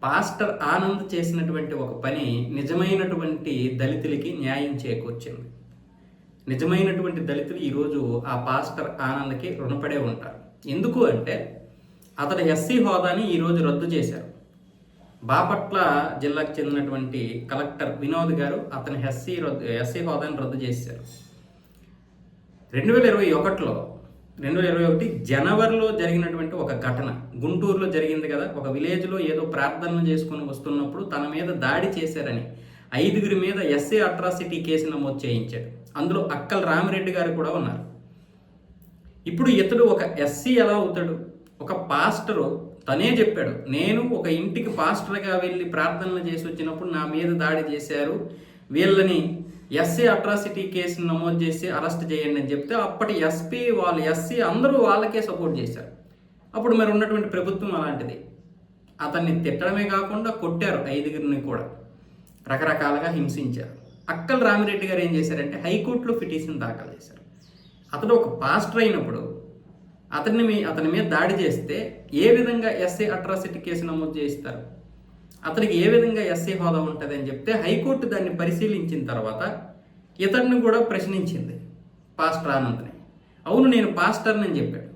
Pastor Anand చేసినటువంటి ఒక పని నిజమైనటువంటి దళితులకి న్యాయం చేకూర్చింది. నిజమైనటువంటి దళితులు ఈరోజు ఆ పాస్టర్ ఆనంద్కి రుణపడే ఉంటారు. ఎందుకు అంటే అతడు ఎస్సీ హోదాని ఈరోజు రద్దు చేశారు. బాపట్ల జిల్లాకు చెందినటువంటి కలెక్టర్ వినోద్ గారు అతని ఎస్సీ హోదాని రద్దు చేశారు. 2021 జనవరిలో జరిగినటువంటి ఒక ఘటన గుంటూరులో జరిగింది కదా. ఒక విలేజ్లో ఏదో ప్రార్థనలు చేసుకుని వస్తున్నప్పుడు తన మీద దాడి చేశారని 5 మీద ఎస్సీ అట్రాసిటీ కేసు నమోదు చేయించాడు. అందులో అక్కల రామిరెడ్డి గారు కూడా ఉన్నారు. ఇప్పుడు ఇతడు ఒక ఎస్సీ ఎలా అవుతాడు? ఒక పాస్టరు తనే చెప్పాడు, నేను ఒక ఇంటికి పాస్టర్గా వెళ్ళి ప్రార్థనలు చేసి వచ్చినప్పుడు నా మీద దాడి చేశారు, వీళ్ళని ఎస్సీ అట్రాసిటీ కేసును నమోదు చేసి అరెస్ట్ చేయండి అని చెప్తే అప్పటి ఎస్పీ వాళ్ళు ఎస్సీ అందరూ వాళ్ళకే సపోర్ట్ చేశారు. అప్పుడు మరి ఉన్నటువంటి ప్రభుత్వం అలాంటిది. అతన్ని తిట్టడమే కాకుండా కొట్టారు, 5 కూడా రకరకాలుగా హింసించారు. అక్కల రామిరెడ్డి గారు ఏం చేశారంటే హైకోర్టులో పిటిషన్ దాఖలు చేశారు. అతడు ఒక పాస్టర్ అయినప్పుడు అతని మీద దాడి చేస్తే ఏ విధంగా ఎస్సీ అట్రాసిటీ కేసు నమోదు చేయిస్తారు? అతనికి ఏ విధంగా ఎస్సీ హోదా ఉంటుంది అని చెప్తే హైకోర్టు దాన్ని పరిశీలించిన తర్వాత ఇతడిని కూడా ప్రశ్నించింది పాస్టర్ ఆనంద్ని. అవును, నేను పాస్టర్ని అని చెప్పాడు.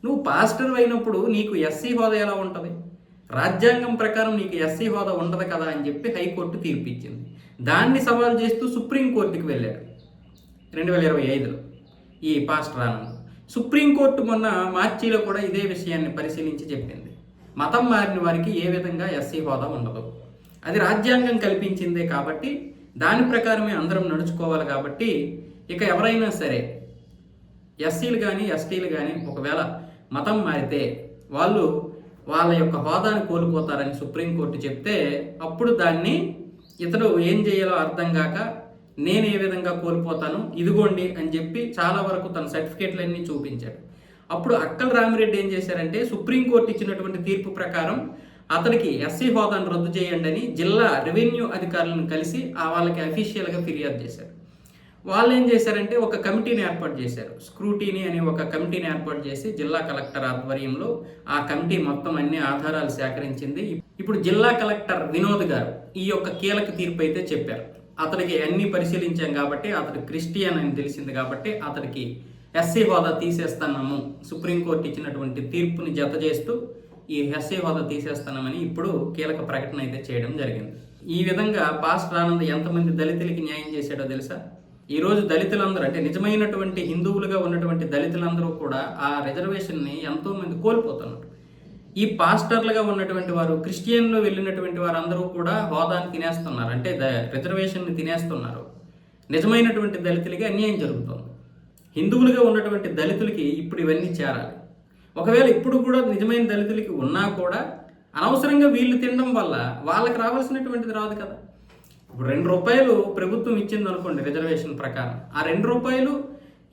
నువ్వు పాస్టర్ అయినప్పుడు నీకు ఎస్సీ హోదా ఎలా ఉంటుంది? రాజ్యాంగం ప్రకారం నీకు ఎస్సీ హోదా ఉండదు కదా అని చెప్పి హైకోర్టు తీర్పు ఇచ్చింది. దాన్ని సవాల్ చేస్తూ సుప్రీంకోర్టుకి వెళ్ళాడు 2025లో ఈ పాస్టర్ ఆనంద్. సుప్రీంకోర్టు మొన్న మార్చిలో కూడా ఇదే విషయాన్ని పరిశీలించి చెప్పింది, మతం మారిన వారికి ఏ విధంగా ఎస్సీ హోదా ఉండదు, అది రాజ్యాంగం కల్పించిందే కాబట్టి దాని ప్రకారమే అందరం నడుచుకోవాలి. కాబట్టి ఇక ఎవరైనా సరే ఎస్సీలు కానీ ఎస్టీలు కానీ ఒకవేళ మతం మారితే వాళ్ళు వాళ్ళ యొక్క హోదాను కోల్పోతారని సుప్రీంకోర్టు చెప్తే అప్పుడు దాన్ని ఇతడు ఏం చేయాలో అర్థం కాక నేను ఏ విధంగా కోల్పోతాను ఇదిగోండి అని చెప్పి చాలా వరకు తన సర్టిఫికేట్లన్నీ చూపించాడు. అప్పుడు అక్కల రామిరెడ్డి ఏం చేశారంటే సుప్రీంకోర్టు ఇచ్చినటువంటి తీర్పు ప్రకారం అతనికి ఎస్సీ హోదాను రద్దు చేయండి అని జిల్లా రెవెన్యూ అధికారులను కలిసి వాళ్ళకి అఫీషియల్గా ఫిర్యాదు చేశారు. వాళ్ళు ఏం చేశారంటే ఒక కమిటీని ఏర్పాటు చేశారు. స్క్రూటీని అనే ఒక కమిటీని ఏర్పాటు చేసి జిల్లా కలెక్టర్ ఆధ్వర్యంలో ఆ కమిటీ మొత్తం అన్ని ఆధారాలు సేకరించింది. ఇప్పుడు జిల్లా కలెక్టర్ వినోద్ గారు ఈ యొక్క కీలక తీర్పు అయితే చెప్పారు. అతనికి అన్ని పరిశీలించాం కాబట్టి అతడు క్రిస్టియన్ అని తెలిసింది కాబట్టి అతడికి ఎస్సీ హోదా తీసేస్తున్నాము, సుప్రీంకోర్టు ఇచ్చినటువంటి తీర్పుని జత చేస్తూ ఈ ఎస్సీ హోదా తీసేస్తున్నామని ఇప్పుడు కీలక ప్రకటన అయితే చేయడం జరిగింది. ఈ విధంగా పాస్టర్ ఆనంద్ ఎంతమంది దళితులకి న్యాయం చేశాడో తెలుసా? ఈరోజు దళితులందరూ అంటే నిజమైనటువంటి హిందువులుగా ఉన్నటువంటి దళితులందరూ కూడా ఆ రిజర్వేషన్ని ఎంతోమంది కోల్పోతున్నారు. ఈ పాస్టర్లుగా ఉన్నటువంటి వారు క్రిస్టియన్లో వెళ్ళినటువంటి వారందరూ కూడా హోదాని తినేస్తున్నారు, అంటే రిజర్వేషన్ని తినేస్తున్నారు. నిజమైనటువంటి దళితులకి అన్యాయం జరుగుతుంది. హిందువులుగా ఉన్నటువంటి దళితులకి ఇప్పుడు ఇవన్నీ చేరాలి. ఒకవేళ ఇప్పుడు కూడా నిజమైన దళితులకి ఉన్నా కూడా అనవసరంగా వీళ్ళు తినడం వల్ల వాళ్ళకి రావాల్సినటువంటిది రాదు కదా. ఇప్పుడు ₹2 ప్రభుత్వం ఇచ్చింది అనుకోండి రిజర్వేషన్ ప్రకారం, ఆ ₹2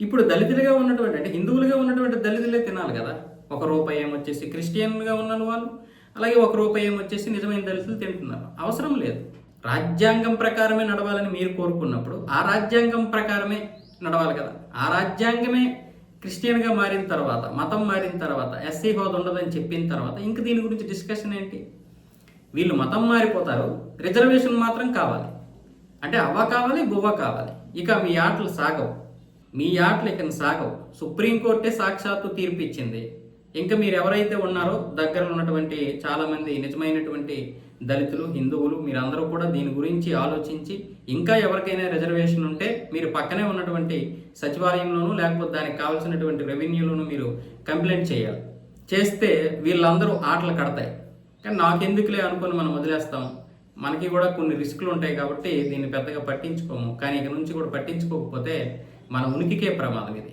ఇప్పుడు దళితులుగా ఉన్నటువంటి అంటే హిందువులుగా ఉన్నటువంటి దళితులే తినాలి కదా. ₹1 ఏమొచ్చేసి క్రిస్టియన్గా ఉన్న వాళ్ళు, అలాగే ₹1 ఏమొచ్చేసి నిజమైన దళితులు తింటున్నారు. అవసరం లేదు. రాజ్యాంగం ప్రకారమే నడవాలని మీరు కోరుకున్నప్పుడు ఆ రాజ్యాంగం ప్రకారమే నడవాలి కదా. ఆ రాజ్యాంగమే క్రిస్టియన్గా మారిన తర్వాత, మతం మారిన తర్వాత, ఎస్సీ హోదా ఉండదని చెప్పిన తర్వాత ఇంక దీని గురించి డిస్కషన్ ఏంటి? వీళ్ళు మతం మారిపోతారు, రిజర్వేషన్ మాత్రం కావాలి. అంటే అవ్వ కావాలి, బువ్వ కావాలి. ఇక మీ ఆటలు సాగవు, ఇక సాగవు. సుప్రీంకోర్టే సాక్షాత్తు తీర్పు ఇచ్చింది. ఇంకా మీరు ఎవరైతే ఉన్నారో దగ్గర ఉన్నటువంటి చాలామంది నిజమైనటువంటి దళితులు, హిందువులు మీరందరూ కూడా దీని గురించి ఆలోచించి ఇంకా ఎవరికైనా రిజర్వేషన్ ఉంటే మీరు పక్కనే ఉన్నటువంటి సచివాలయంలోనూ లేకపోతే దానికి కావాల్సినటువంటి రెవెన్యూలోనూ మీరు కంప్లైంట్ చేయాలి. చేస్తే వీళ్ళందరూ ఆటలు కడతాయి. కానీ నాకెందుకులే అనుకుని మనం వదిలేస్తాం. మనకి కూడా కొన్ని రిస్కులు ఉంటాయి కాబట్టి దీన్ని పెద్దగా పట్టించుకోము. కానీ ఇక నుంచి కూడా పట్టించుకోకపోతే మన ఉనికికే ప్రమాదం ఇది.